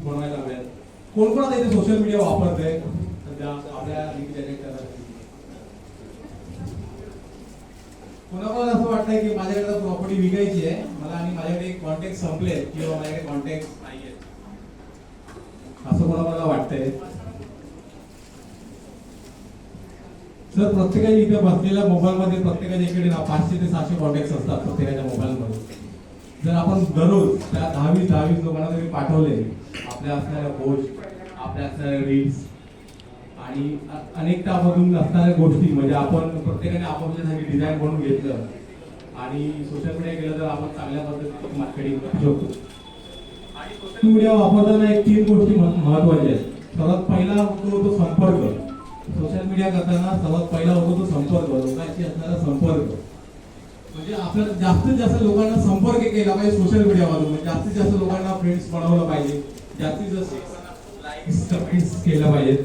बनवायला हव्यात. कोण कोण आता इथे सोशल मीडिया वापरते सध्या आपल्या कोणाकोणाला असं वाटतंय की माझ्याकडे प्रॉपर्टी विकायची आहे मला आणि माझ्याकडे कॉन्टॅक्ट संपले किंवा माझ्याकडे कॉन्टॅक्ट नाहीये, असं कोणाकोणाला वाटतंय? सर प्रत्येकाच्या इथे बसलेल्या मोबाईल मध्ये प्रत्येकाच्या इकडे ना 500 ते 700 कॉन्टॅक्ट असतात प्रत्येकाच्या मोबाईल मध्ये. जर आपण दररोज त्या 10-20 लोकांना तरी पाठवले आपल्या असणाऱ्या पोस्ट, आपल्या असणाऱ्या रील्स आणि अनेकतामधून असणाऱ्या गोष्टी, म्हणजे आपण प्रत्येकाने आपापल्यासाठी डिझाईन बनवून घेतलं आणि सोशल मीडिया केलं तर आपण चांगल्या पद्धतीने मार्केटिंग करू शकतो. आणि सोशल मीडिया वापरताना एक 3 गोष्टी महत्त्वाच्या आहेत. सर्वात पहिला होतो संपर्क. सोशल मीडिया करताना सर्वात पहिला होतो तो संपर्क, लोकांशी असणारा संपर्क. म्हणजे आपल्याला जास्तीत जास्त लोकांना संपर्क केला पाहिजे सोशल मीडियामधून, म्हणजे जास्तीत जास्त लोकांना फ्रेंड्स बनवलं पाहिजे, जास्तीत जास्त लाईक्स कमेंट्स केलं पाहिजे.